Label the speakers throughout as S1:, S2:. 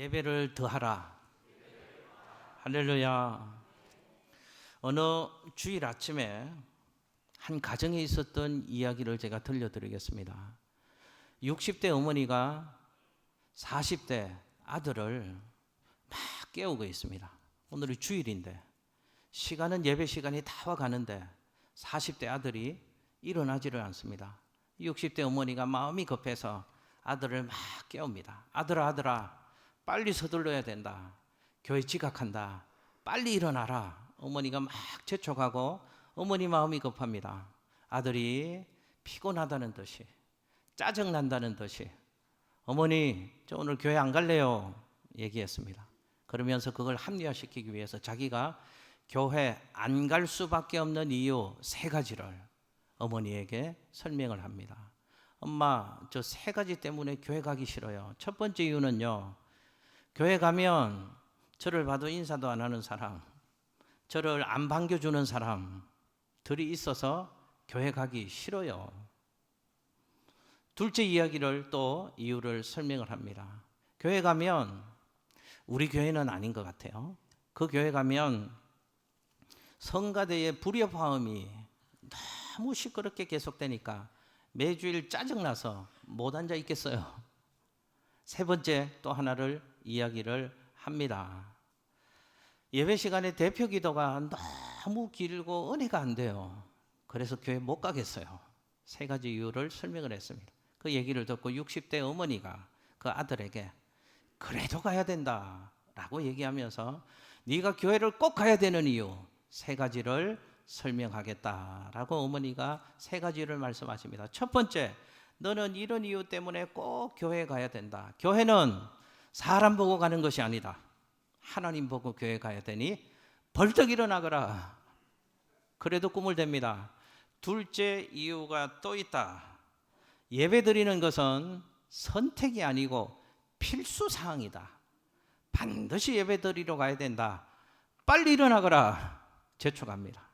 S1: 예배를 더하라. 할렐루야. 어느 주일 아침에 한 가정에 있었던 이야기를 제가 들려드리겠습니다. 60대 어머니가 40대 아들을 막 깨우고 있습니다. 오늘이 주일인데 시간은 예배 시간이 다 와가는데 40대 아들이 일어나지를 않습니다. 60대 어머니가 마음이 급해서 아들을 막 깨웁니다. 아들아 빨리 서둘러야 된다. 교회 지각한다. 빨리 일어나라. 어머니가 막 재촉하고 어머니 마음이 급합니다. 아들이 피곤하다는 듯이 짜증난다는 듯이 어머니 저 오늘 교회 안 갈래요 얘기했습니다. 그러면서 그걸 합리화시키기 위해서 자기가 교회 안 갈 수밖에 없는 이유 3가지를 어머니에게 설명을 합니다. 엄마 저 3가지 때문에 교회 가기 싫어요. 첫 번째 이유는요, 교회 가면 저를 봐도 인사도 안 하는 사람, 저를 안 반겨주는 사람들이 있어서 교회 가기 싫어요. 둘째 이유를 설명을 합니다. 교회 가면 우리 교회는 아닌 것 같아요. 그 교회 가면 성가대의 불협화음이 너무 시끄럽게 계속되니까 매주일 짜증나서 못 앉아 있겠어요. 3번째 또 하나를 이야기를 합니다. 예배 시간에 대표 기도가 너무 길고 은혜가 안 돼요. 그래서 교회 못 가겠어요. 3가지 이유를 설명을 했습니다. 그 얘기를 듣고 60대 어머니가 그 아들에게 그래도 가야 된다 라고 얘기하면서 네가 교회를 꼭 가야 되는 이유 3가지를 설명하겠다라고 어머니가 3가지를 말씀하십니다. 첫 번째, 너는 이런 이유 때문에 꼭 교회에 가야 된다. 교회는 사람 보고 가는 것이 아니다. 하나님 보고 교회 가야 되니 벌떡 일어나거라. 그래도 꿈을 댑니다. 둘째 이유가 또 있다. 예배 드리는 것은 선택이 아니고 필수 사항이다. 반드시 예배 드리러 가야 된다. 빨리 일어나거라. 재촉합니다.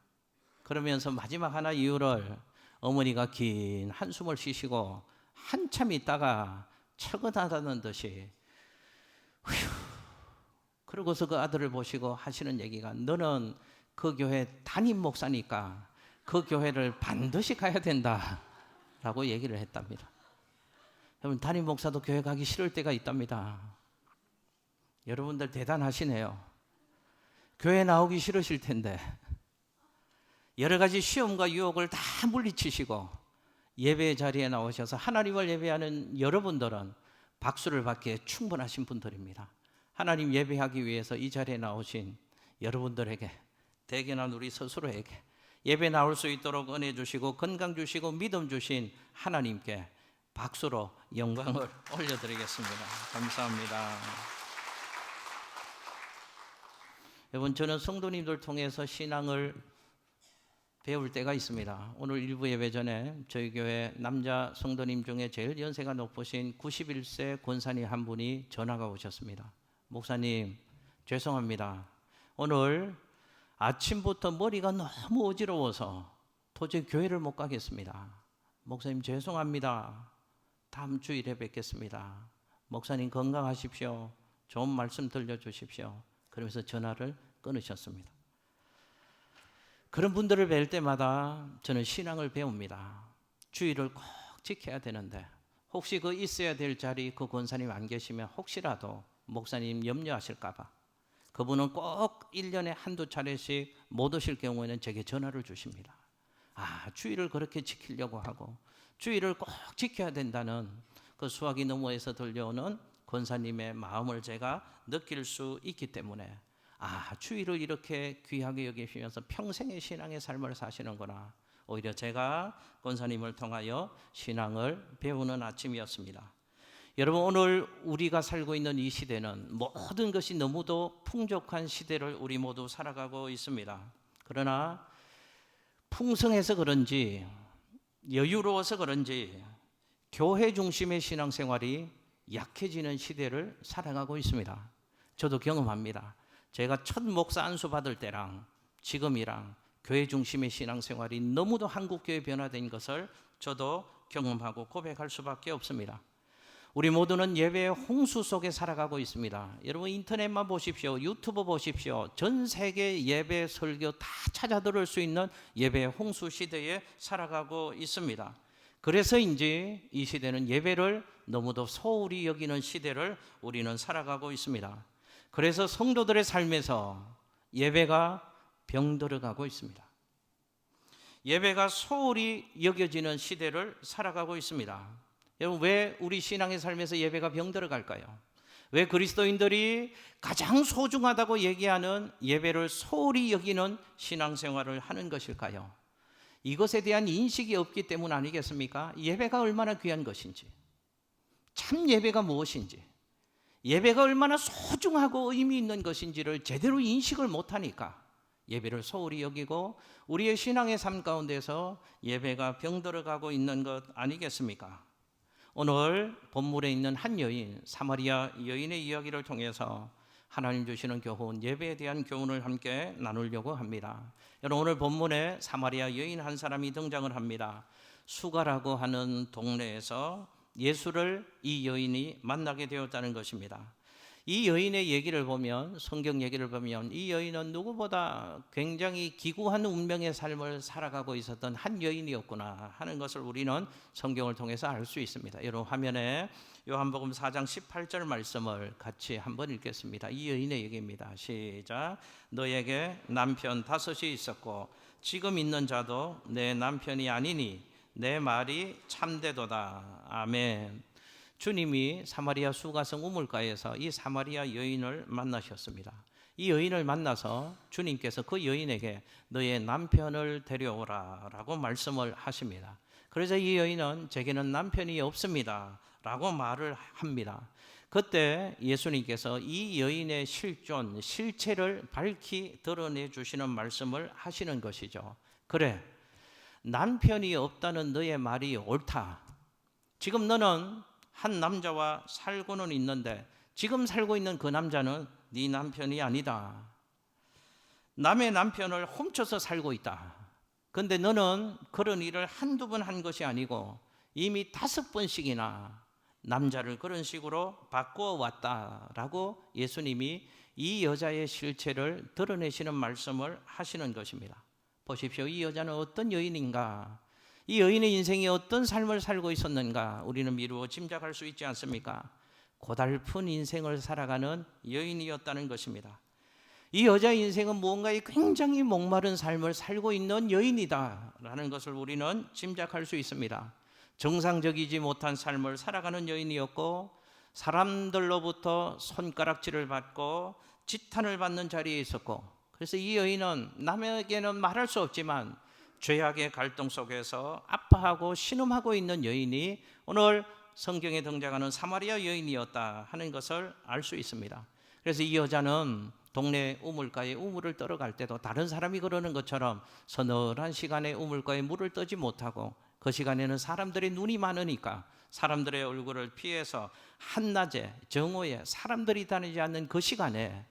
S1: 그러면서 마지막 하나 이유를 어머니가 긴 한숨을 쉬시고 한참 있다가 처근하다는 듯이 휴, 그러고서 그 아들을 보시고 하시는 얘기가 너는 그 교회 담임 목사니까 그 교회를 반드시 가야 된다 라고 얘기를 했답니다. 여러분, 담임 목사도 교회 가기 싫을 때가 있답니다. 여러분들 대단하시네요. 교회 나오기 싫으실 텐데 여러 가지 시험과 유혹을 다 물리치시고 예배 자리에 나오셔서 하나님을 예배하는 여러분들은 박수를 받기에 충분하신 분들입니다. 하나님 예배하기 위해서 이 자리에 나오신 여러분들에게, 대견한 우리 스스로에게 예배 나올 수 있도록 은혜 주시고 건강 주시고 믿음 주신 하나님께 박수로 영광을 올려드리겠습니다. 감사합니다. 여러분, 저는 성도님들 통해서 신앙을 배울 때가 있습니다. 오늘 일부 예배 전에 저희 교회 남자 성도님 중에 제일 연세가 높으신 91세 권사님 한 분이 전화가 오셨습니다. 목사님 죄송합니다. 오늘 아침부터 머리가 너무 어지러워서 도저히 교회를 못 가겠습니다. 목사님 죄송합니다. 다음 주일에 뵙겠습니다. 목사님 건강하십시오. 좋은 말씀 들려주십시오. 그러면서 전화를 끊으셨습니다. 그런 분들을 뵐 때마다 저는 신앙을 배웁니다. 주의를 꼭 지켜야 되는데 혹시 그 있어야 될 자리 그 권사님 안 계시면 혹시라도 목사님 염려하실까 봐 그분은 꼭 1년에 한두 차례씩 못 오실 경우에는 제게 전화를 주십니다. 주의를 그렇게 지키려고 하고 주의를 꼭 지켜야 된다는 그 수화기 너머에서 들려오는 권사님의 마음을 제가 느낄 수 있기 때문에 주의를 이렇게 귀하게 여기시면서 평생의 신앙의 삶을 사시는구나. 오히려 제가 권사님을 통하여 신앙을 배우는 아침이었습니다. 여러분, 오늘 우리가 살고 있는 이 시대는 모든 것이 너무도 풍족한 시대를 우리 모두 살아가고 있습니다. 그러나 풍성해서 그런지 여유로워서 그런지 교회 중심의 신앙생활이 약해지는 시대를 살아가고 있습니다. 저도 경험합니다. 제가 첫 목사 안수 받을 때랑 지금이랑 교회 중심의 신앙생활이 너무도 한국교회 변화된 것을 저도 경험하고 고백할 수밖에 없습니다. 우리 모두는 예배의 홍수 속에 살아가고 있습니다. 여러분 인터넷만 보십시오. 유튜브 보십시오. 전 세계 예배 설교 다 찾아 들을 수 있는 예배의 홍수 시대에 살아가고 있습니다. 그래서인지 이 시대는 예배를 너무도 소홀히 여기는 시대를 우리는 살아가고 있습니다. 그래서 성도들의 삶에서 예배가 병들어가고 있습니다. 예배가 소홀히 여겨지는 시대를 살아가고 있습니다. 여러분 왜 우리 신앙의 삶에서 예배가 병들어갈까요? 왜 그리스도인들이 가장 소중하다고 얘기하는 예배를 소홀히 여기는 신앙생활을 하는 것일까요? 이것에 대한 인식이 없기 때문 아니겠습니까? 예배가 얼마나 귀한 것인지, 참 예배가 무엇인지, 예배가 얼마나 소중하고 의미 있는 것인지를 제대로 인식을 못하니까 예배를 소홀히 여기고 우리의 신앙의 삶 가운데서 예배가 병들어가고 있는 것 아니겠습니까? 오늘 본문에 있는 한 여인, 사마리아 여인의 이야기를 통해서 하나님 주시는 교훈, 예배에 대한 교훈을 함께 나누려고 합니다. 여러분 오늘 본문에 사마리아 여인 한 사람이 등장을 합니다. 수가라고 하는 동네에서 예수를 이 여인이 만나게 되었다는 것입니다. 이 여인의 얘기를 보면, 성경 얘기를 보면 이 여인은 누구보다 굉장히 기구한 운명의 삶을 살아가고 있었던 한 여인이었구나 하는 것을 우리는 성경을 통해서 알 수 있습니다. 여러분 화면에 요한복음 4장 18절 말씀을 같이 한번 읽겠습니다. 이 여인의 얘기입니다. 시작. 너에게 남편 5이 있었고 지금 있는 자도 내 남편이 아니니 내 말이 참되도다. 아멘. 주님이 사마리아 수가성 우물가에서 이 사마리아 여인을 만나셨습니다. 이 여인을 만나서 주님께서 그 여인에게 너의 남편을 데려오라 라고 말씀을 하십니다. 그래서 이 여인은 제게는 남편이 없습니다 라고 말을 합니다. 그때 예수님께서 이 여인의 실존, 실체를 밝히 드러내 주시는 말씀을 하시는 것이죠. 그래, 남편이 없다는 너의 말이 옳다. 지금 너는 한 남자와 살고는 있는데 지금 살고 있는 그 남자는 네 남편이 아니다. 남의 남편을 훔쳐서 살고 있다. 그런데 너는 그런 일을 한두 번 한 것이 아니고 이미 5번씩이나 남자를 그런 식으로 바꾸어 왔다라고 예수님이 이 여자의 실체를 드러내시는 말씀을 하시는 것입니다. 보십시오. 이 여자는 어떤 여인인가? 이 여인의 인생이 어떤 삶을 살고 있었는가 우리는 미루어 짐작할 수 있지 않습니까? 고달픈 인생을 살아가는 여인이었다는 것입니다. 이 여자의 인생은 무언가에 굉장히 목마른 삶을 살고 있는 여인이다라는 것을 우리는 짐작할 수 있습니다. 정상적이지 못한 삶을 살아가는 여인이었고 사람들로부터 손가락질을 받고 지탄을 받는 자리에 있었고, 그래서 이 여인은 남에게는 말할 수 없지만 죄악의 갈등 속에서 아파하고 신음하고 있는 여인이 오늘 성경에 등장하는 사마리아 여인이었다 하는 것을 알 수 있습니다. 그래서 이 여자는 동네 우물가에 우물을 떠러 갈 때도 다른 사람이 그러는 것처럼 서늘한 시간에 우물가에 물을 떠지 못하고, 그 시간에는 사람들의 눈이 많으니까 사람들의 얼굴을 피해서 한낮에 정오에 사람들이 다니지 않는 그 시간에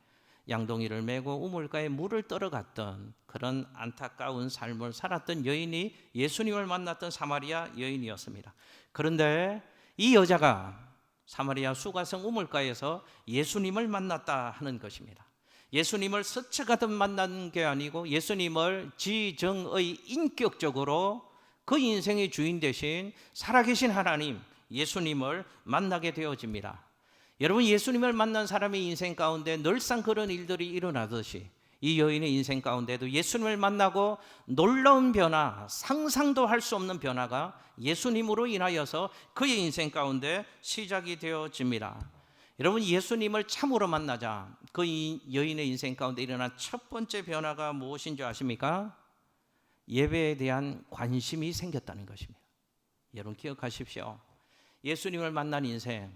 S1: 양동이를 메고 우물가에 물을 떠러 갔던 그런 안타까운 삶을 살았던 여인이 예수님을 만났던 사마리아 여인이었습니다. 그런데 이 여자가 사마리아 수가성 우물가에서 예수님을 만났다 하는 것입니다. 예수님을 스쳐가듯 만난 게 아니고 예수님을 지정의 인격적으로 그 인생의 주인 되신 살아계신 하나님 예수님을 만나게 되어집니다. 여러분, 예수님을 만난 사람의 인생 가운데 늘상 그런 일들이 일어나듯이 이 여인의 인생 가운데도 예수님을 만나고 놀라운 변화, 상상도 할 수 없는 변화가 예수님으로 인하여서 그의 인생 가운데 시작이 되어집니다. 여러분, 예수님을 참으로 만나자 그 여인의 인생 가운데 일어난 첫 번째 변화가 무엇인지 아십니까? 예배에 대한 관심이 생겼다는 것입니다. 여러분 기억하십시오. 예수님을 만난 인생,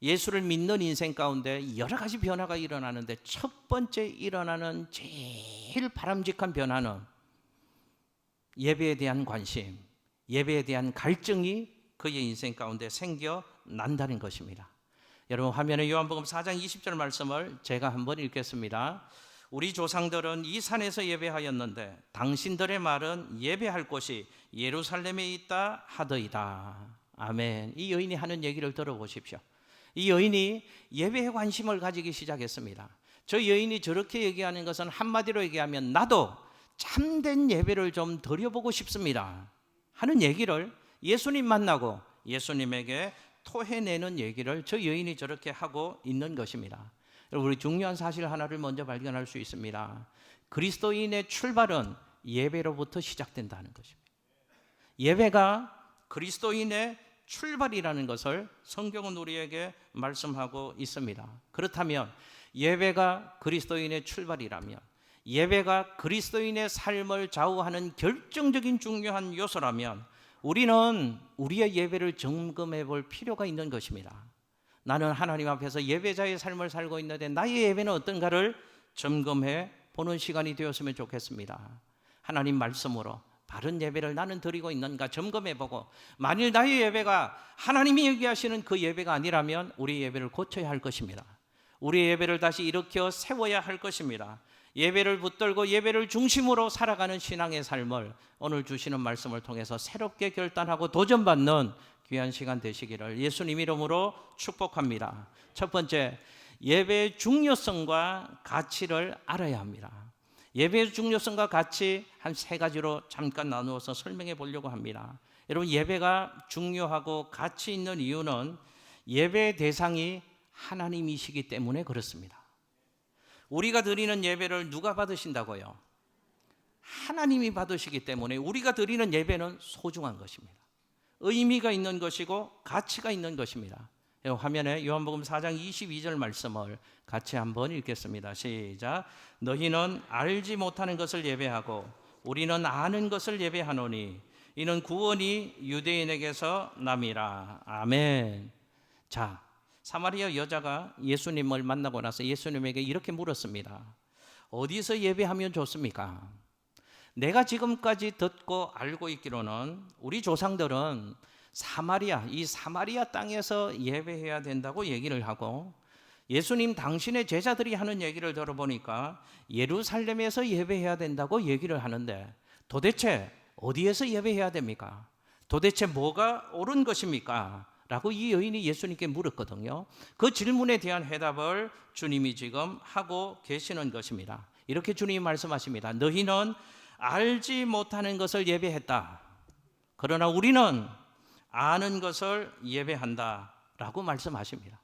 S1: 예수를 믿는 인생 가운데 여러 가지 변화가 일어나는데 첫 번째 일어나는 제일 바람직한 변화는 예배에 대한 관심, 예배에 대한 갈증이 그의 인생 가운데 생겨난다는 것입니다. 여러분 화면에 요한복음 4장 20절 말씀을 제가 한번 읽겠습니다. 우리 조상들은 이 산에서 예배하였는데 당신들의 말은 예배할 곳이 예루살렘에 있다 하더이다. 아멘. 이 여인이 하는 얘기를 들어보십시오. 이 여인이 예배에 관심을 가지기 시작했습니다. 저 여인이 저렇게 얘기하는 것은 한마디로 얘기하면 나도 참된 예배를 좀 드려보고 싶습니다 하는 얘기를 예수님 만나고 예수님에게 토해내는 얘기를 저 여인이 저렇게 하고 있는 것입니다. 우리 중요한 사실 하나를 먼저 발견할 수 있습니다. 그리스도인의 출발은 예배로부터 시작된다는 것입니다. 예배가 그리스도인의 출발이라는 것을 성경은 우리에게 말씀하고 있습니다. 그렇다면 예배가 그리스도인의 출발이라면, 예배가 그리스도인의 삶을 좌우하는 결정적인 중요한 요소라면 우리는 우리의 예배를 점검해 볼 필요가 있는 것입니다. 나는 하나님 앞에서 예배자의 삶을 살고 있는데 나의 예배는 어떤가를 점검해 보는 시간이 되었으면 좋겠습니다. 하나님 말씀으로 바른 예배를 나는 드리고 있는가 점검해보고, 만일 나의 예배가 하나님이 얘기하시는 그 예배가 아니라면 우리 예배를 고쳐야 할 것입니다. 우리 예배를 다시 일으켜 세워야 할 것입니다. 예배를 붙들고 예배를 중심으로 살아가는 신앙의 삶을 오늘 주시는 말씀을 통해서 새롭게 결단하고 도전받는 귀한 시간 되시기를 예수님 이름으로 축복합니다. 첫 번째, 예배의 중요성과 가치를 알아야 합니다. 예배의 중요성과 가치 한 세 가지로 잠깐 나누어서 설명해 보려고 합니다. 여러분, 예배가 중요하고 가치 있는 이유는 예배의 대상이 하나님이시기 때문에 그렇습니다. 우리가 드리는 예배를 누가 받으신다고요? 하나님이 받으시기 때문에 우리가 드리는 예배는 소중한 것입니다. 의미가 있는 것이고 가치가 있는 것입니다. 화면에 요한복음 4장 22절 말씀을 같이 한번 읽겠습니다. 시작. 너희는 알지 못하는 것을 예배하고 우리는 아는 것을 예배하노니 이는 구원이 유대인에게서 남이라. 아멘. 자, 사마리아 여자가 예수님을 만나고 나서 예수님에게 이렇게 물었습니다. 어디서 예배하면 좋습니까? 내가 지금까지 듣고 알고 있기로는 우리 조상들은 이 사마리아 땅에서 예배해야 된다고 얘기를 하고, 예수님 당신의 제자들이 하는 얘기를 들어보니까 예루살렘에서 예배해야 된다고 얘기를 하는데 도대체 어디에서 예배해야 됩니까? 도대체 뭐가 옳은 것입니까? 라고 이 여인이 예수님께 물었거든요. 그 질문에 대한 해답을 주님이 지금 하고 계시는 것입니다. 이렇게 주님이 말씀하십니다. 너희는 알지 못하는 것을 예배했다. 그러나 우리는 아는 것을 예배한다 라고 말씀하십니다.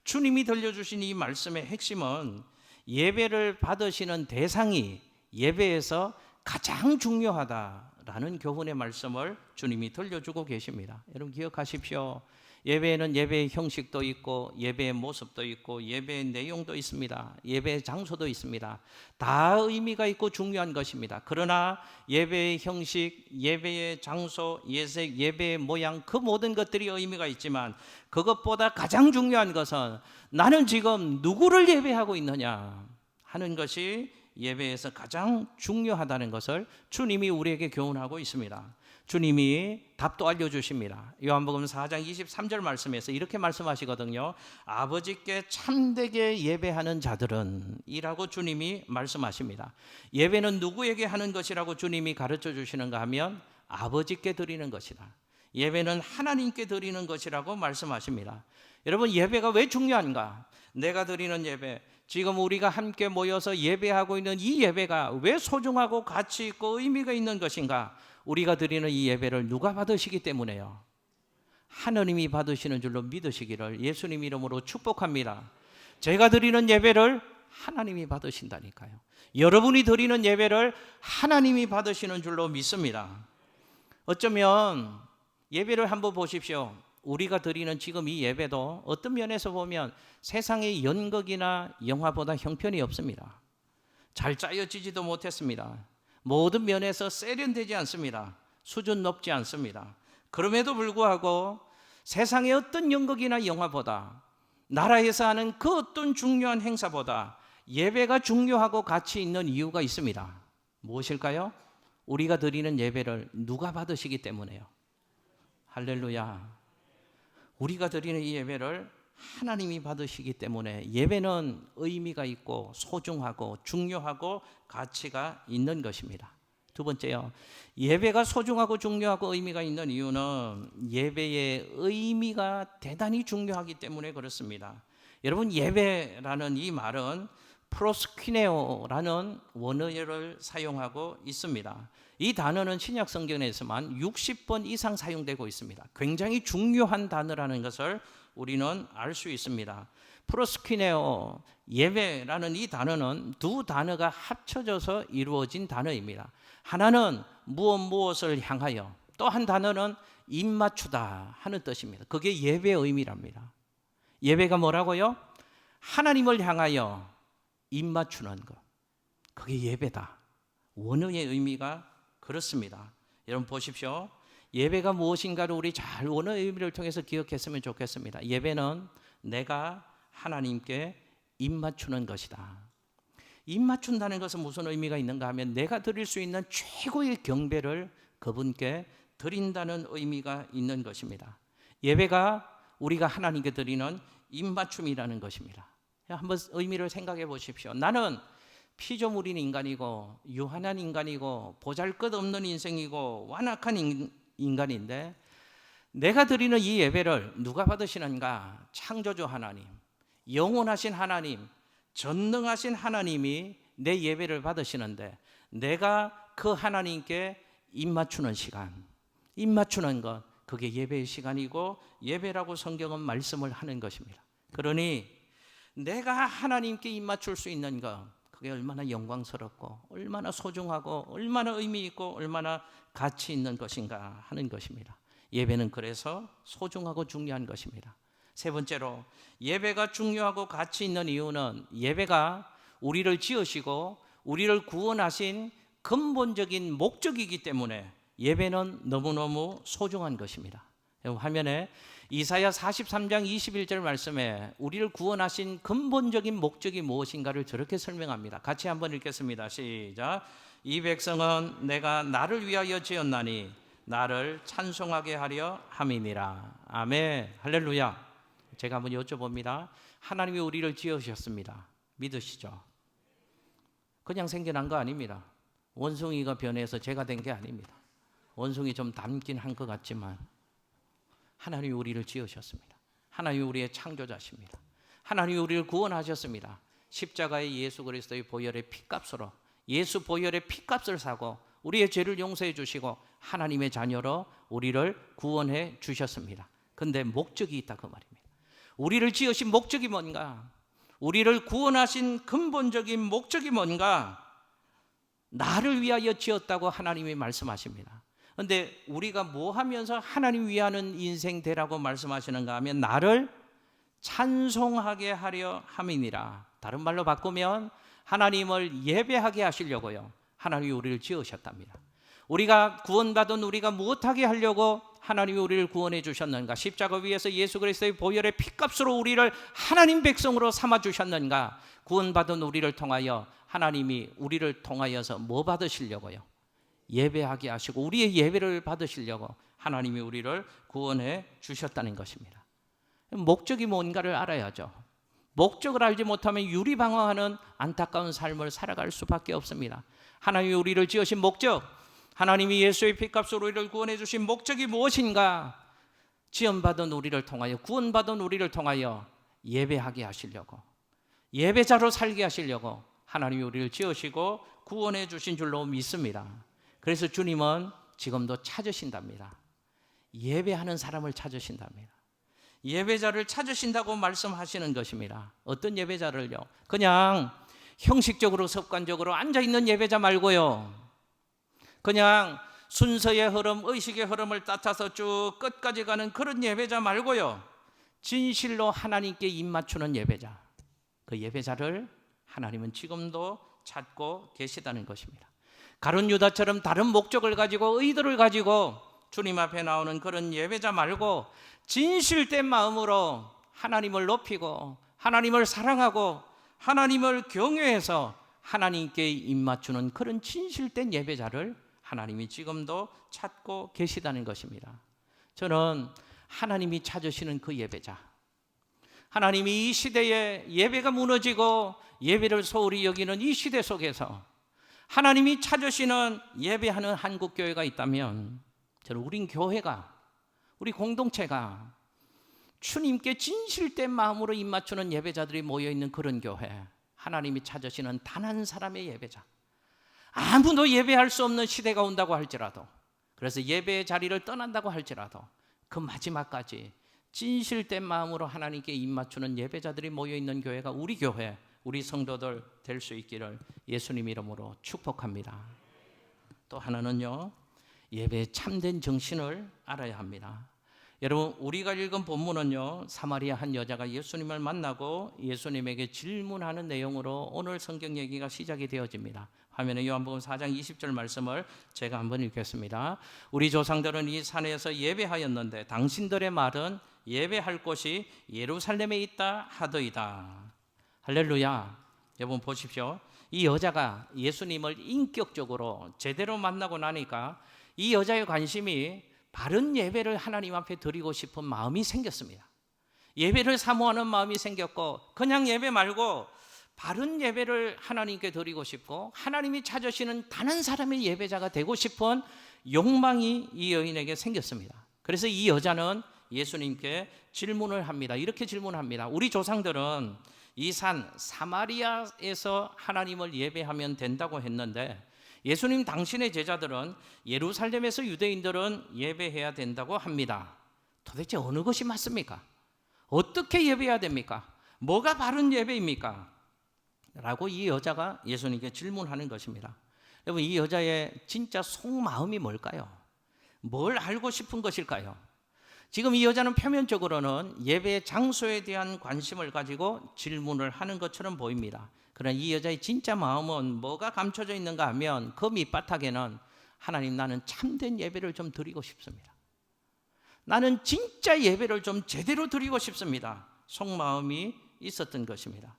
S1: 주님이 들려주신 이 말씀의 핵심은 예배를 받으시는 대상이 예배에서 가장 중요하다라는 교훈의 말씀을 주님이 들려주고 계십니다. 여러분 기억하십시오. 예배에는 예배의 형식도 있고 예배의 모습도 있고 예배의 내용도 있습니다. 예배의 장소도 있습니다. 다 의미가 있고 중요한 것입니다. 그러나 예배의 형식, 예배의 장소, 예배의 모양, 그 모든 것들이 의미가 있지만 그것보다 가장 중요한 것은 나는 지금 누구를 예배하고 있느냐 하는 것이 예배에서 가장 중요하다는 것을 주님이 우리에게 교훈하고 있습니다. 주님이 답도 알려주십니다. 요한복음 4장 23절 말씀에서 이렇게 말씀하시거든요. 아버지께 참되게 예배하는 자들은 이라고 주님이 말씀하십니다. 예배는 누구에게 하는 것이라고 주님이 가르쳐 주시는가 하면 아버지께 드리는 것이다. 예배는 하나님께 드리는 것이라고 말씀하십니다. 여러분, 예배가 왜 중요한가? 내가 드리는 예배, 지금 우리가 함께 모여서 예배하고 있는 이 예배가 왜 소중하고 가치 있고 의미가 있는 것인가? 우리가 드리는 이 예배를 누가 받으시기 때문에요? 하나님이 받으시는 줄로 믿으시기를 예수님 이름으로 축복합니다. 제가 드리는 예배를 하나님이 받으신다니까요. 여러분이 드리는 예배를 하나님이 받으시는 줄로 믿습니다. 어쩌면 예배를 한번 보십시오. 우리가 드리는 지금 이 예배도 어떤 면에서 보면 세상의 연극이나 영화보다 형편이 없습니다. 잘 짜여지지도 못했습니다. 모든 면에서 세련되지 않습니다. 수준 높지 않습니다. 그럼에도 불구하고 세상의 어떤 연극이나 영화보다, 나라에서 하는 그 어떤 중요한 행사보다 예배가 중요하고 가치 있는 이유가 있습니다. 무엇일까요? 우리가 드리는 예배를 누가 받으시기 때문에요. 할렐루야. 우리가 드리는 이 예배를 하나님이 받으시기 때문에 예배는 의미가 있고 소중하고 중요하고 가치가 있는 것입니다. 두 번째요. 예배가 소중하고 중요하고 의미가 있는 이유는 예배의 의미가 대단히 중요하기 때문에 그렇습니다. 여러분, 예배라는 이 말은 프로스퀴네오라는 원어를 사용하고 있습니다. 이 단어는 신약 성경에서만 60번 이상 사용되고 있습니다. 굉장히 중요한 단어라는 것을 우리는 알 수 있습니다. 프로스퀴네오, 예배라는 이 단어는 두 단어가 합쳐져서 이루어진 단어입니다. 하나는 무엇을 향하여, 또 한 단어는 입맞추다 하는 뜻입니다. 그게 예배의 의미랍니다. 예배가 뭐라고요? 하나님을 향하여 입맞추는 것, 그게 예배다. 원어의 의미가 그렇습니다. 여러분 보십시오. 예배가 무엇인가를 우리 잘 원어의 의미를 통해서 기억했으면 좋겠습니다. 예배는 내가 하나님께 입맞추는 것이다. 입맞춘다는 것은 무슨 의미가 있는가 하면 내가 드릴 수 있는 최고의 경배를 그분께 드린다는 의미가 있는 것입니다. 예배가 우리가 하나님께 드리는 입맞춤이라는 것입니다. 한번 의미를 생각해 보십시오. 나는 피조물인 인간이고 유한한 인간이고 보잘것없는 인생이고 완악한 인간인데 내가 드리는 이 예배를 누가 받으시는가? 창조주 하나님, 영원하신 하나님, 전능하신 하나님이 내 예배를 받으시는데 내가 그 하나님께 입맞추는 시간, 입맞추는 것, 그게 예배의 시간이고 예배라고 성경은 말씀을 하는 것입니다. 그러니 내가 하나님께 입맞출 수 있는 것, 그게 얼마나 영광스럽고 얼마나 소중하고 얼마나 의미 있고 얼마나 가치 있는 것인가 하는 것입니다. 예배는 그래서 소중하고 중요한 것입니다. 세 번째로 예배가 중요하고 가치 있는 이유는 예배가 우리를 지으시고 우리를 구원하신 근본적인 목적이기 때문에 예배는 너무너무 소중한 것입니다. 화면에 이사야 43장 21절 말씀에 우리를 구원하신 근본적인 목적이 무엇인가를 저렇게 설명합니다. 같이 한번 읽겠습니다. 시작. 이 백성은 내가 나를 위하여 지었나니 나를 찬송하게 하려 함이니라. 아멘. 할렐루야. 제가 한번 여쭤봅니다. 하나님이 우리를 지으셨습니다. 믿으시죠? 그냥 생겨난 거 아닙니다. 원숭이가 변해서 제가 된 게 아닙니다. 원숭이 좀 닮긴 한 것 같지만 하나님이 우리를 지으셨습니다. 하나님이 우리의 창조자십니다. 하나님이 우리를 구원하셨습니다. 십자가의 예수 그리스도의 보혈의 피값으로, 예수 보혈의 피값을 사고 우리의 죄를 용서해 주시고 하나님의 자녀로 우리를 구원해 주셨습니다. 그런데 목적이 있다 그 말입니다. 우리를 지으신 목적이 뭔가? 우리를 구원하신 근본적인 목적이 뭔가? 나를 위하여 지었다고 하나님이 말씀하십니다. 그런데 우리가 뭐 하면서 하나님 위하는 인생 되라고 말씀하시는가 하면 나를 찬송하게 하려 함이니라. 다른 말로 바꾸면 하나님을 예배하게 하시려고요. 하나님이 우리를 지으셨답니다. 우리가 구원받은 우리가 무엇하게 하려고 하나님이 우리를 구원해 주셨는가? 십자가 위에서 예수 그리스도의 보혈의 피값으로 우리를 하나님 백성으로 삼아 주셨는가? 구원받은 우리를 통하여 하나님이 우리를 통하여서 뭐 받으시려고요? 예배하게 하시고 우리의 예배를 받으시려고 하나님이 우리를 구원해 주셨다는 것입니다. 목적이 뭔가를 알아야죠. 목적을 알지 못하면 유리방황하는 안타까운 삶을 살아갈 수밖에 없습니다. 하나님이 우리를 지으신 목적, 하나님이 예수의 피값으로 우리를 구원해 주신 목적이 무엇인가? 지원받은 우리를 통하여, 구원받은 우리를 통하여 예배하게 하시려고, 예배자로 살게 하시려고 하나님이 우리를 지으시고 구원해 주신 줄로 믿습니다. 그래서 주님은 지금도 찾으신답니다. 예배하는 사람을 찾으신답니다. 예배자를 찾으신다고 말씀하시는 것입니다. 어떤 예배자를요? 그냥 형식적으로 습관적으로 앉아있는 예배자 말고요, 그냥 순서의 흐름, 의식의 흐름을 따라서 쭉 끝까지 가는 그런 예배자 말고요, 진실로 하나님께 입맞추는 예배자, 그 예배자를 하나님은 지금도 찾고 계시다는 것입니다. 가룟 유다처럼 다른 목적을 가지고 의도를 가지고 주님 앞에 나오는 그런 예배자 말고 진실된 마음으로 하나님을 높이고 하나님을 사랑하고 하나님을 경외해서 하나님께 입맞추는 그런 진실된 예배자를 하나님이 지금도 찾고 계시다는 것입니다. 저는 하나님이 찾으시는 그 예배자, 하나님이 이 시대에 예배가 무너지고 예배를 소홀히 여기는 이 시대 속에서 하나님이 찾으시는 예배하는 한국 교회가 있다면 저는 우린 교회가, 우리 공동체가 주님께 진실된 마음으로 입맞추는 예배자들이 모여있는 그런 교회, 하나님이 찾으시는 단 한 사람의 예배자, 아무도 예배할 수 없는 시대가 온다고 할지라도, 그래서 예배의 자리를 떠난다고 할지라도 그 마지막까지 진실된 마음으로 하나님께 입맞추는 예배자들이 모여있는 교회가 우리 교회, 우리 성도들 될 수 있기를 예수님 이름으로 축복합니다. 또 하나는요, 예배의 참된 정신을 알아야 합니다. 여러분, 우리가 읽은 본문은요, 사마리아 한 여자가 예수님을 만나고 예수님에게 질문하는 내용으로 오늘 성경 얘기가 시작이 되어집니다. 화면에 요한복음 4장 20절 말씀을 제가 한번 읽겠습니다. 우리 조상들은 이 산에서 예배하였는데 당신들의 말은 예배할 곳이 예루살렘에 있다 하더이다. 할렐루야. 여러분 보십시오. 이 여자가 예수님을 인격적으로 제대로 만나고 나니까 이 여자의 관심이 바른 예배를 하나님 앞에 드리고 싶은 마음이 생겼습니다. 예배를 사모하는 마음이 생겼고, 그냥 예배 말고 바른 예배를 하나님께 드리고 싶고 하나님이 찾으시는 단 한 사람의 예배자가 되고 싶은 욕망이 이 여인에게 생겼습니다. 그래서 이 여자는 예수님께 질문을 합니다. 이렇게 질문합니다. 우리 조상들은 이 산 사마리아에서 하나님을 예배하면 된다고 했는데 예수님 당신의 제자들은 예루살렘에서 유대인들은 예배해야 된다고 합니다. 도대체 어느 것이 맞습니까? 어떻게 예배해야 됩니까? 뭐가 바른 예배입니까? 라고 이 여자가 예수님께 질문하는 것입니다. 여러분, 이 여자의 진짜 속마음이 뭘까요? 뭘 알고 싶은 것일까요? 지금 이 여자는 표면적으로는 예배 장소에 대한 관심을 가지고 질문을 하는 것처럼 보입니다. 그러나 이 여자의 진짜 마음은 뭐가 감춰져 있는가 하면 그 밑바닥에는 하나님, 나는 참된 예배를 좀 드리고 싶습니다. 나는 진짜 예배를 좀 제대로 드리고 싶습니다. 속마음이 있었던 것입니다.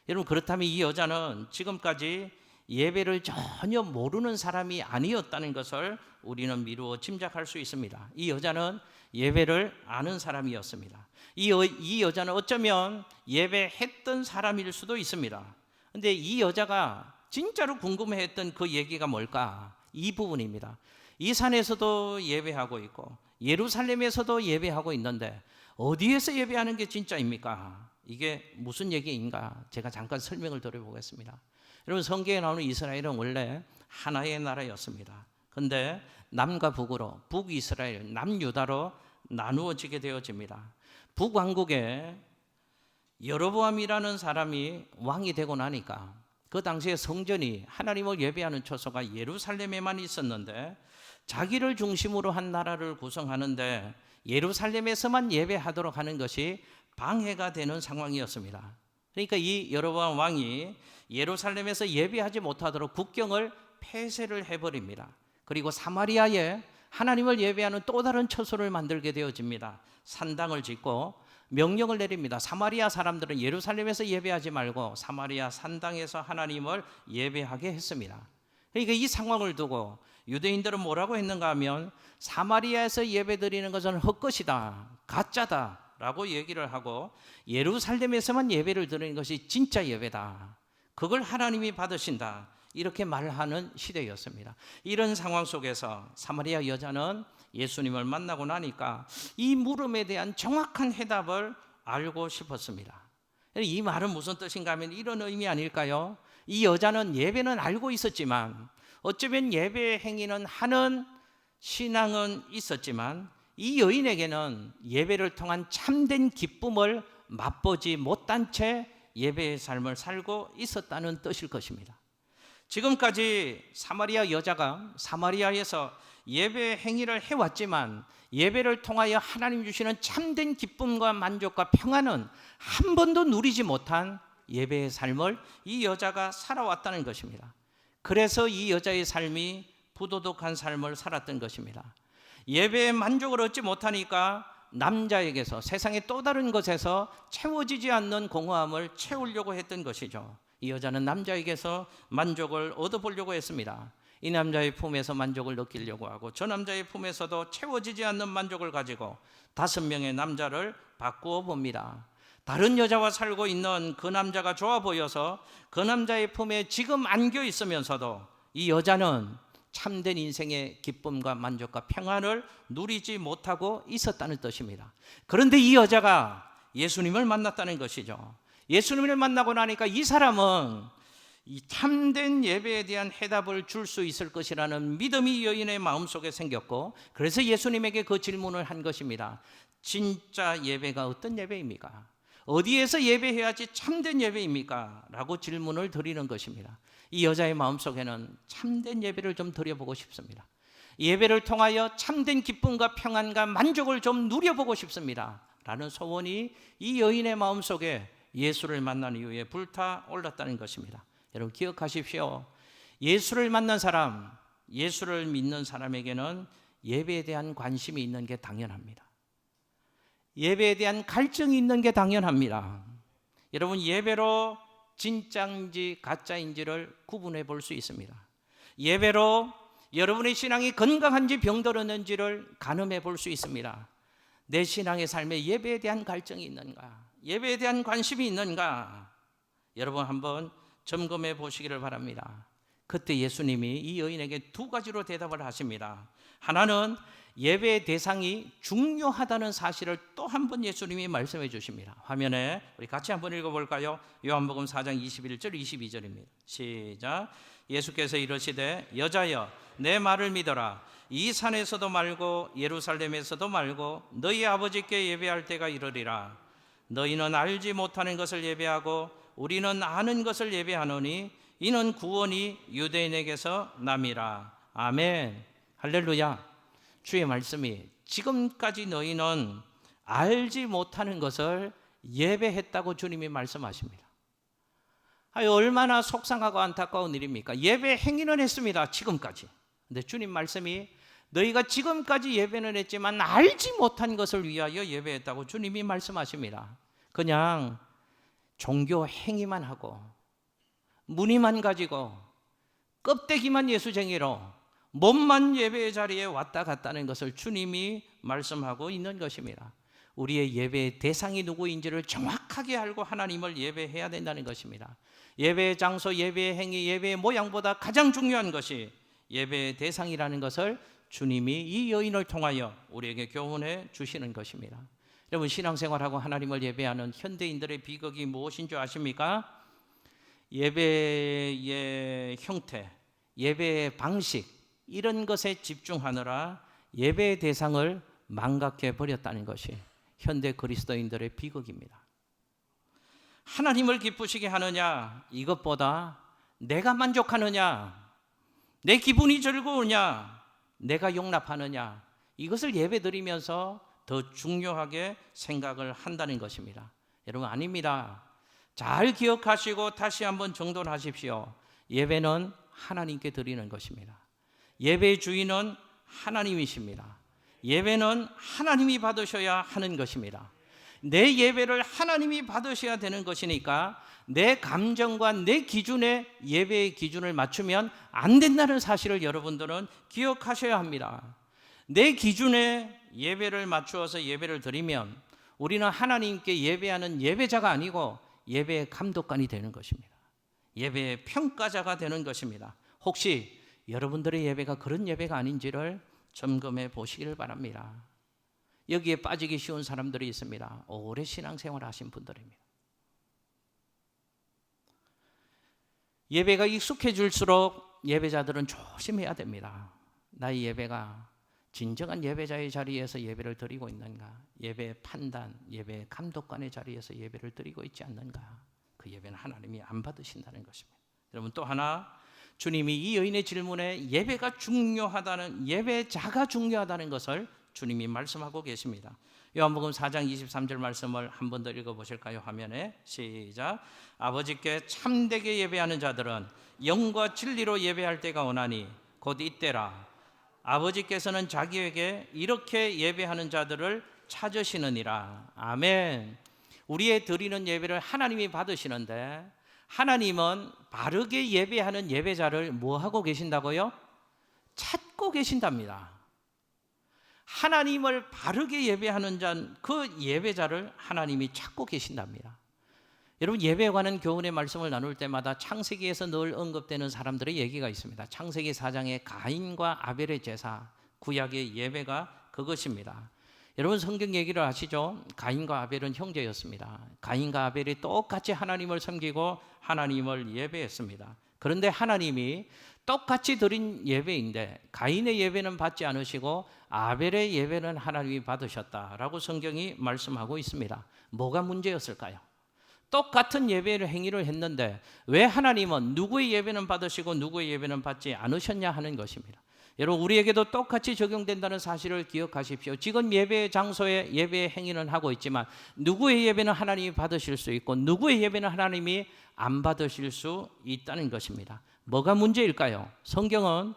S1: 여러분, 그렇다면 이 여자는 지금까지 예배를 전혀 모르는 사람이 아니었다는 것을 우리는 미루어 짐작할 수 있습니다. 이 여자는 예배를 아는 사람이었습니다. 이 여자는 어쩌면 예배했던 사람일 수도 있습니다. 근데 이 여자가 진짜로 궁금해했던 그 얘기가 뭘까? 이 부분입니다. 이 산에서도 예배하고 있고 예루살렘에서도 예배하고 있는데 어디에서 예배하는 게 진짜입니까? 이게 무슨 얘기인가? 제가 잠깐 설명을 드려보겠습니다. 여러분, 성경에 나오는 이스라엘은 원래 하나의 나라였습니다. 그런데 남과 북으로, 북이스라엘, 남유다로 나누어지게 되어집니다. 북왕국에 여로보암이라는 사람이 왕이 되고 나니까 그 당시에 성전이, 하나님을 예배하는 처소가 예루살렘에만 있었는데 자기를 중심으로 한 나라를 구성하는데 예루살렘에서만 예배하도록 하는 것이 방해가 되는 상황이었습니다. 그러니까 이 여로보암 왕이 예루살렘에서 예배하지 못하도록 국경을 폐쇄를 해버립니다. 그리고 사마리아에 하나님을 예배하는 또 다른 처소를 만들게 되어집니다. 산당을 짓고 명령을 내립니다. 사마리아 사람들은 예루살렘에서 예배하지 말고 사마리아 산당에서 하나님을 예배하게 했습니다. 그러니까 이 상황을 두고 유대인들은 뭐라고 했는가 하면 사마리아에서 예배드리는 것은 헛것이다, 가짜다 라고 얘기를 하고 예루살렘에서만 예배를 드리는 것이 진짜 예배다, 그걸 하나님이 받으신다, 이렇게 말하는 시대였습니다. 이런 상황 속에서 사마리아 여자는 예수님을 만나고 나니까 이 물음에 대한 정확한 해답을 알고 싶었습니다. 이 말은 무슨 뜻인가 하면 이런 의미 아닐까요? 이 여자는 예배는 알고 있었지만, 어쩌면 예배 행위는 하는 신앙은 있었지만 이 여인에게는 예배를 통한 참된 기쁨을 맛보지 못한 채 예배의 삶을 살고 있었다는 뜻일 것입니다. 지금까지 사마리아 여자가 사마리아에서 예배 행위를 해왔지만 예배를 통하여 하나님 주시는 참된 기쁨과 만족과 평안은 한 번도 누리지 못한 예배의 삶을 이 여자가 살아왔다는 것입니다. 그래서 이 여자의 삶이 부도덕한 삶을 살았던 것입니다. 예배의 만족을 얻지 못하니까 남자에게서, 세상의 또 다른 것에서 채워지지 않는 공허함을 채우려고 했던 것이죠. 이 여자는 남자에게서 만족을 얻어보려고 했습니다. 이 남자의 품에서 만족을 느끼려고 하고 저 남자의 품에서도 채워지지 않는 만족을 가지고 5명의 남자를 바꾸어 봅니다. 다른 여자와 살고 있는 그 남자가 좋아 보여서 그 남자의 품에 지금 안겨 있으면서도 이 여자는 참된 인생의 기쁨과 만족과 평안을 누리지 못하고 있었다는 뜻입니다. 그런데 이 여자가 예수님을 만났다는 것이죠. 예수님을 만나고 나니까 이 사람은 이 참된 예배에 대한 해답을 줄 수 있을 것이라는 믿음이 이 여인의 마음속에 생겼고, 그래서 예수님에게 그 질문을 한 것입니다. 진짜 예배가 어떤 예배입니까? 어디에서 예배해야지 참된 예배입니까? 라고 질문을 드리는 것입니다. 이 여자의 마음속에는 참된 예배를 좀 드려보고 싶습니다. 예배를 통하여 참된 기쁨과 평안과 만족을 좀 누려보고 싶습니다 라는 소원이 이 여인의 마음속에 예수를 만난 이후에 불타올랐다는 것입니다. 여러분 기억하십시오. 예수를 만난 사람, 예수를 믿는 사람에게는 예배에 대한 관심이 있는 게 당연합니다. 예배에 대한 갈증이 있는 게 당연합니다. 여러분 예배로 진짜인지 가짜인지를 구분해 볼 수 있습니다. 예배로 여러분의 신앙이 건강한지 병들었는지를 가늠해 볼 수 있습니다. 내 신앙의 삶에 예배에 대한 갈증이 있는가? 예배에 대한 관심이 있는가? 여러분 한번 점검해 보시기를 바랍니다. 그때 예수님이 이 여인에게 두 가지로 대답을 하십니다. 하나는 예배의 대상이 중요하다는 사실을 또 한 번 예수님이 말씀해 주십니다. 화면에 우리 같이 한번 읽어볼까요? 요한복음 4장 21절 22절입니다. 시작. 예수께서 이르시되 여자여 내 말을 믿어라. 이 산에서도 말고 예루살렘에서도 말고 너희 아버지께 예배할 때가 이르리라. 너희는 알지 못하는 것을 예배하고 우리는 아는 것을 예배하노니 이는 구원이 유대인에게서 남이라. 아멘. 할렐루야. 주의 말씀이 지금까지 너희는 알지 못하는 것을 예배했다고 주님이 말씀하십니다. 얼마나 속상하고 안타까운 일입니까? 예배 행위는 했습니다. 지금까지. 근데 주님 말씀이 너희가 지금까지 예배는 했지만 알지 못한 것을 위하여 예배했다고 주님이 말씀하십니다. 그냥 종교 행위만 하고 무늬만 가지고 껍데기만 예수쟁이로 몸만 예배의 자리에 왔다 갔다는 것을 주님이 말씀하고 있는 것입니다. 우리의 예배의 대상이 누구인지를 정확하게 알고 하나님을 예배해야 된다는 것입니다. 예배의 장소, 예배의 행위, 예배의 모양보다 가장 중요한 것이 예배의 대상이라는 것을 주님이 이 여인을 통하여 우리에게 교훈해 주시는 것입니다. 여러분 신앙생활하고 하나님을 예배하는 현대인들의 비극이 무엇인 줄 아십니까? 예배의 형태, 예배의 방식 이런 것에 집중하느라 예배의 대상을 망각해 버렸다는 것이 현대 그리스도인들의 비극입니다. 하나님을 기쁘시게 하느냐 이것보다 내가 만족하느냐, 내 기분이 즐거우냐, 내가 용납하느냐 이것을 예배드리면서 더 중요하게 생각을 한다는 것입니다. 여러분 아닙니다. 잘 기억하시고 다시 한번 정돈하십시오. 예배는 하나님께 드리는 것입니다. 예배의 주인은 하나님이십니다. 예배는 하나님이 받으셔야 하는 것입니다. 내 예배를 하나님이 받으셔야 되는 것이니까 내 감정과 내 기준에 예배의 기준을 맞추면 안 된다는 사실을 여러분들은 기억하셔야 합니다. 내 기준에 예배를 맞추어서 예배를 드리면 우리는 하나님께 예배하는 예배자가 아니고 예배의 감독관이 되는 것입니다. 예배의 평가자가 되는 것입니다. 혹시 여러분들의 예배가 그런 예배가 아닌지를 점검해 보시기를 바랍니다. 여기에 빠지기 쉬운 사람들이 있습니다. 오래 신앙생활 하신 분들입니다. 예배가 익숙해질수록 예배자들은 조심해야 됩니다. 나의 예배가 진정한 예배자의 자리에서 예배를 드리고 있는가? 예배의 판단, 예배의 감독관의 자리에서 예배를 드리고 있지 않는가? 그 예배는 하나님이 안 받으신다는 것입니다. 여러분 또 하나, 주님이 이 여인의 질문에 예배가 중요하다는, 예배자가 중요하다는 것을 주님이 말씀하고 계십니다. 요한복음 4장 23절 말씀을 한 번 더 읽어보실까요? 화면에 시작. 아버지께 참되게 예배하는 자들은 영과 진리로 예배할 때가 오나니 곧 이때라. 아버지께서는 자기에게 이렇게 예배하는 자들을 찾으시느니라. 아멘. 우리의 드리는 예배를 하나님이 받으시는데 하나님은 바르게 예배하는 예배자를 뭐 하고 계신다고요? 찾고 계신답니다. 하나님을 바르게 예배하는 자, 그 예배자를 하나님이 찾고 계신답니다. 여러분, 예배에 관한 교훈의 말씀을 나눌 때마다 창세기에서 늘 언급되는 사람들의 얘기가 있습니다. 창세기 4장의 가인과 아벨의 제사, 구약의 예배가 그것입니다. 여러분, 성경 얘기를 아시죠? 가인과 아벨은 형제였습니다. 가인과 아벨이 똑같이 하나님을 섬기고 하나님을 예배했습니다. 그런데 하나님이 똑같이 드린 예배인데 가인의 예배는 받지 않으시고 아벨의 예배는 하나님이 받으셨다라고 성경이 말씀하고 있습니다. 뭐가 문제였을까요? 똑같은 예배를 행위를 했는데 왜 하나님은 누구의 예배는 받으시고 누구의 예배는 받지 않으셨냐 하는 것입니다. 여러분, 우리에게도 똑같이 적용된다는 사실을 기억하십시오. 지금 예배 장소에 예배 행위는 하고 있지만 누구의 예배는 하나님이 받으실 수 있고 누구의 예배는 하나님이 안 받으실 수 있다는 것입니다. 뭐가 문제일까요? 성경은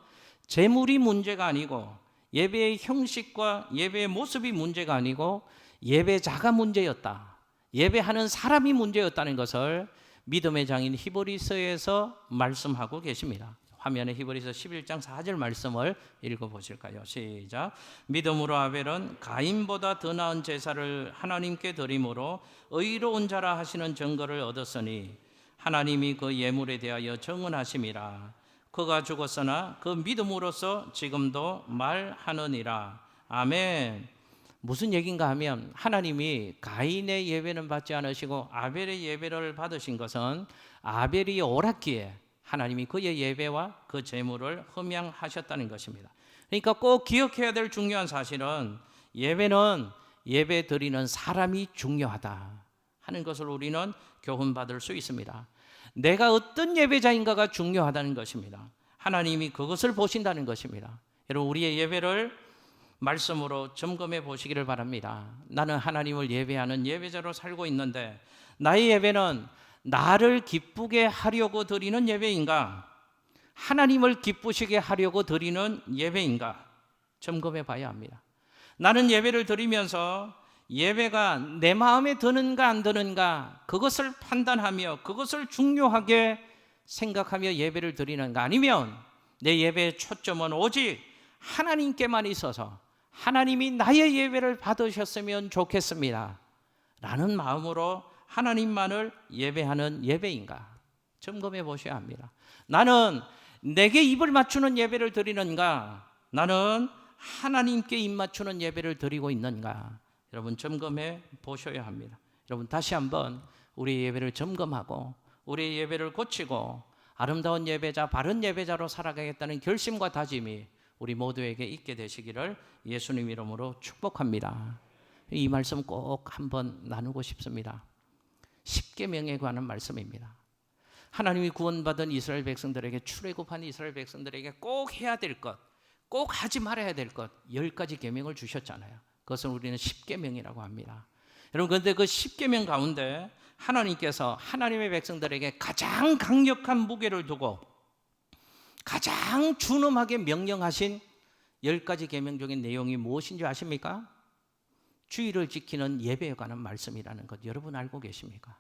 S1: 제물이 문제가 아니고 예배의 형식과 예배의 모습이 문제가 아니고 예배자가 문제였다, 예배하는 사람이 문제였다는 것을 믿음의 장인 히브리서에서 말씀하고 계십니다. 화면에 히브리서 11장 4절 말씀을 읽어보실까요? 시작. 믿음으로 아벨은 가인보다 더 나은 제사를 하나님께 드림으로 의로운 자라 하시는 증거를 얻었으니 하나님이 그 예물에 대하여 정언하심이라. 그가 죽었으나 그 믿음으로써 지금도 말하느니라. 아멘. 무슨 얘기인가 하면 하나님이 가인의 예배는 받지 않으시고 아벨의 예배를 받으신 것은 아벨이 옳았기에 하나님이 그의 예배와 그 제물을 흠양하셨다는 것입니다. 그러니까 꼭 기억해야 될 중요한 사실은 예배는 예배 드리는 사람이 중요하다 하는 것을 우리는 교훈받을 수 있습니다. 내가 어떤 예배자인가가 중요하다는 것입니다. 하나님이 그것을 보신다는 것입니다. 여러분, 우리의 예배를 말씀으로 점검해 보시기를 바랍니다. 나는 하나님을 예배하는 예배자로 살고 있는데 나의 예배는 나를 기쁘게 하려고 드리는 예배인가? 하나님을 기쁘시게 하려고 드리는 예배인가? 점검해 봐야 합니다. 나는 예배를 드리면서 예배가 내 마음에 드는가 안 드는가 그것을 판단하며 그것을 중요하게 생각하며 예배를 드리는가, 아니면 내 예배의 초점은 오직 하나님께만 있어서 하나님이 나의 예배를 받으셨으면 좋겠습니다 라는 마음으로 하나님만을 예배하는 예배인가 점검해 보셔야 합니다. 나는 내게 입을 맞추는 예배를 드리는가, 나는 하나님께 입 맞추는 예배를 드리고 있는가, 여러분 점검해 보셔야 합니다. 여러분, 다시 한번 우리 예배를 점검하고 우리 예배를 고치고 아름다운 예배자, 바른 예배자로 살아가겠다는 결심과 다짐이 우리 모두에게 있게 되시기를 예수님 이름으로 축복합니다. 이 말씀 꼭 한번 나누고 싶습니다. 십계명에 관한 말씀입니다. 하나님이 구원받은 이스라엘 백성들에게, 출애굽한 이스라엘 백성들에게 꼭 해야 될 것, 꼭 하지 말아야 될 것 10가지 계명을 주셨잖아요. 그것을 우리는 십계명이라고 합니다. 여러분, 그런데 그 십계명 가운데 하나님께서 하나님의 백성들에게 가장 강력한 무게를 두고 가장 준엄하게 명령하신 10가지 계명 중에 내용이 무엇인지 아십니까? 주의를 지키는 예배에 관한 말씀이라는 것 여러분 알고 계십니까?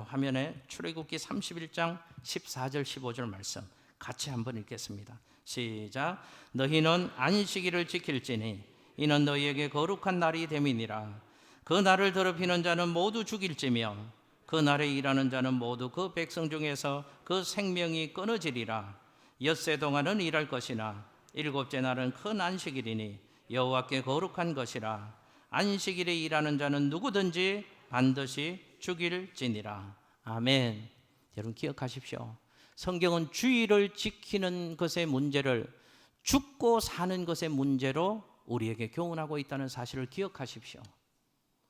S1: 화면에 출애굽기 31장 14절 15절 말씀 같이 한번 읽겠습니다. 시작. 너희는 안식일을 지킬지니 이는 너희에게 거룩한 날이 됨이니라. 그 날을 더럽히는 자는 모두 죽일지며 그 날에 일하는 자는 모두 그 백성 중에서 그 생명이 끊어지리라. 엿새 동안은 일할 것이나 일곱째 날은 큰 안식일이니 여호와께 거룩한 것이라. 안식일에 일하는 자는 누구든지 반드시 죽일지니라. 아멘. 여러분 기억하십시오. 성경은 주의를 지키는 것의 문제를 죽고 사는 것의 문제로 우리에게 교훈하고 있다는 사실을 기억하십시오.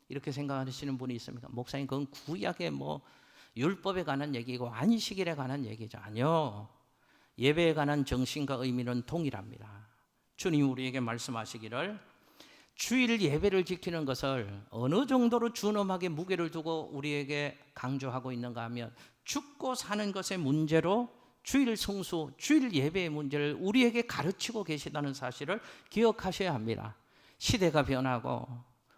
S1: 이렇게 생각하시는 분이 있습니까? 목사님, 그건 구약의 율법에 관한 얘기고 안식일에 관한 얘기죠. 아니요. 예배에 관한 정신과 의미는 동일합니다. 주님 우리에게 말씀하시기를 주일 예배를 지키는 것을 어느 정도로 준엄하게 무게를 두고 우리에게 강조하고 있는가 하면 죽고 사는 것의 문제로 주일 성수, 주일 예배의 문제를 우리에게 가르치고 계시다는 사실을 기억하셔야 합니다. 시대가 변하고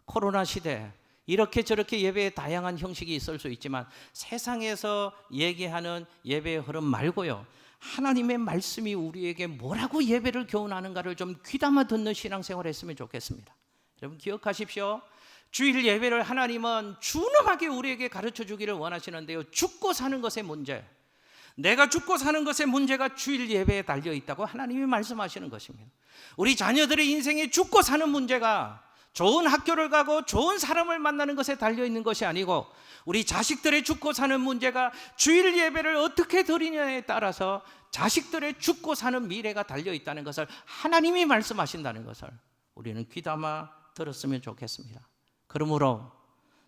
S1: 코로나 시대, 이렇게 저렇게 예배의 다양한 형식이 있을 수 있지만 세상에서 얘기하는 예배의 흐름 말고요, 하나님의 말씀이 우리에게 뭐라고 예배를 교훈하는가를 좀 귀담아 듣는 신앙생활을 했으면 좋겠습니다. 여러분 기억하십시오. 주일 예배를 하나님은 준엄하게 우리에게 가르쳐 주기를 원하시는데요, 죽고 사는 것의 문제, 내가 죽고 사는 것의 문제가 주일 예배에 달려 있다고 하나님이 말씀하시는 것입니다. 우리 자녀들의 인생에 죽고 사는 문제가 좋은 학교를 가고 좋은 사람을 만나는 것에 달려 있는 것이 아니고, 우리 자식들의 죽고 사는 문제가 주일 예배를 어떻게 드리냐에 따라서 자식들의 죽고 사는 미래가 달려 있다는 것을 하나님이 말씀하신다는 것을 우리는 귀담아 들었으면 좋겠습니다. 그러므로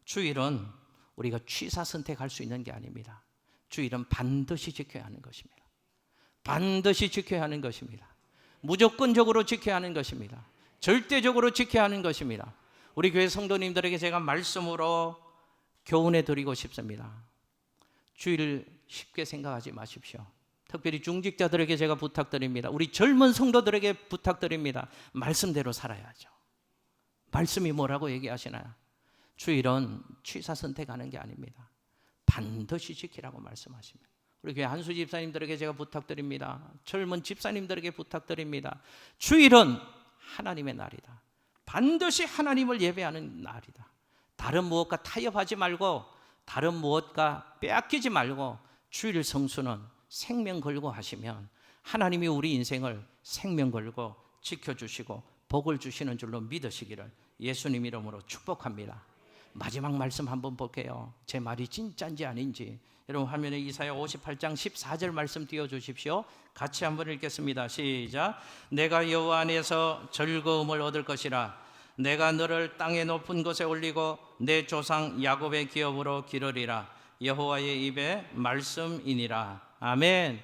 S1: 주일은 우리가 취사 선택할 수 있는 게 아닙니다. 주일은 반드시 지켜야 하는 것입니다. 반드시 지켜야 하는 것입니다. 무조건적으로 지켜야 하는 것입니다. 절대적으로 지켜야 하는 것입니다. 우리 교회 성도님들에게 제가 말씀으로 교훈해 드리고 싶습니다. 주일을 쉽게 생각하지 마십시오. 특별히 중직자들에게 제가 부탁드립니다. 우리 젊은 성도들에게 부탁드립니다. 말씀대로 살아야죠. 말씀이 뭐라고 얘기하시나요? 주일은 취사 선택하는 게 아닙니다. 반드시 지키라고 말씀하십니다. 우리 교회 한수 집사님들에게 제가 부탁드립니다. 젊은 집사님들에게 부탁드립니다. 주일은 하나님의 날이다. 반드시 하나님을 예배하는 날이다. 다른 무엇과 타협하지 말고, 다른 무엇과 빼앗기지 말고, 주일 성수는 생명 걸고 하시면 하나님이 우리 인생을 생명 걸고 지켜주시고 복을 주시는 줄로 믿으시기를 예수님 이름으로 축복합니다. 마지막 말씀 한번 볼게요. 제 말이 진짜인지 아닌지. 여러분 화면에 이사야 58장 14절 말씀 띄워주십시오. 같이 한번 읽겠습니다. 시작. 내가 여호와 안에서 즐거움을 얻을 것이라. 내가 너를 땅의 높은 곳에 올리고 내 조상 야곱의 기업으로 기르리라. 여호와의 입의 말씀이니라. 아멘.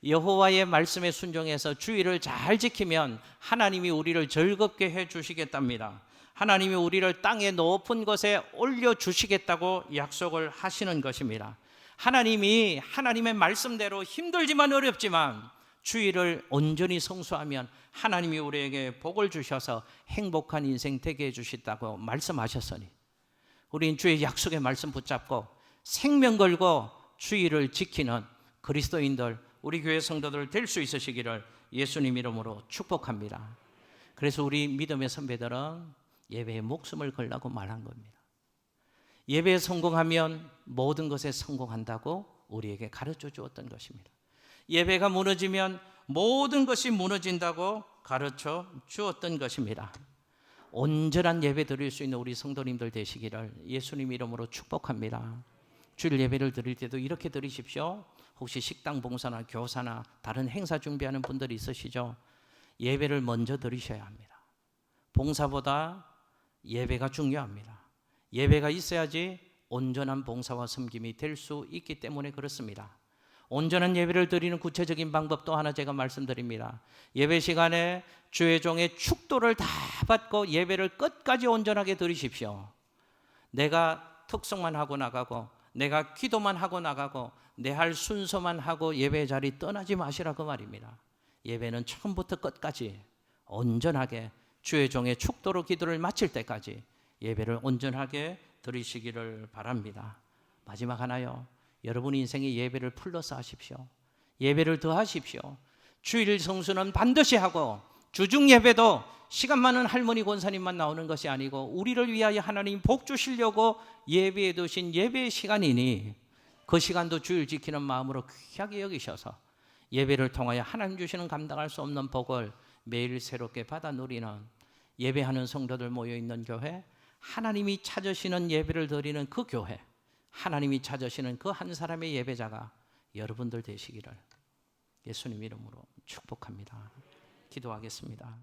S1: 여호와의 말씀에 순종해서 주일을 잘 지키면 하나님이 우리를 즐겁게 해주시겠답니다. 하나님이 우리를 땅의 높은 곳에 올려주시겠다고 약속을 하시는 것입니다. 하나님이 하나님의 말씀대로 힘들지만 어렵지만 주일을 온전히 성수하면 하나님이 우리에게 복을 주셔서 행복한 인생 되게 해주시다고 말씀하셨으니, 우린 주의 약속의 말씀 붙잡고 생명 걸고 주일을 지키는 그리스도인들, 우리 교회 성도들 될 수 있으시기를 예수님 이름으로 축복합니다. 그래서 우리 믿음의 선배들은 예배에 목숨을 걸라고 말한 겁니다. 예배에 성공하면 모든 것에 성공한다고 우리에게 가르쳐 주었던 것입니다. 예배가 무너지면 모든 것이 무너진다고 가르쳐 주었던 것입니다. 온전한 예배 드릴 수 있는 우리 성도님들 되시기를 예수님 이름으로 축복합니다. 주일 예배를 드릴 때도 이렇게 드리십시오. 혹시 식당 봉사나 교사나 다른 행사 준비하는 분들이 있으시죠? 예배를 먼저 드리셔야 합니다. 봉사보다 예배가 중요합니다. 예배가 있어야지 온전한 봉사와 섬김이 될 수 있기 때문에 그렇습니다. 온전한 예배를 드리는 구체적인 방법 또 하나 제가 말씀드립니다. 예배 시간에 주의 종의 축도를 다 받고 예배를 끝까지 온전하게 드리십시오. 내가 특성만 하고 나가고, 내가 기도만 하고 나가고, 내 할 순서만 하고 예배 자리 떠나지 마시라 그 말입니다. 예배는 처음부터 끝까지 온전하게 주의 종의 축도로 기도를 마칠 때까지 예배를 온전하게 드리시기를 바랍니다. 마지막 하나요. 여러분 인생의 예배를 플러스 하십시오. 예배를 더 하십시오. 주일 성수는 반드시 하고, 주중 예배도 시간 많은 할머니 권사님만 나오는 것이 아니고 우리를 위하여 하나님 복 주시려고 예배해 두신 예배의 시간이니 그 시간도 주일 지키는 마음으로 귀하게 여기셔서 예배를 통하여 하나님 주시는 감당할 수 없는 복을 매일 새롭게 받아 누리는 예배하는 성도들 모여있는 교회, 하나님이 찾으시는 예배를 드리는 그 교회, 하나님이 찾으시는 그 한 사람의 예배자가 여러분들 되시기를 예수님 이름으로 축복합니다. 기도하겠습니다.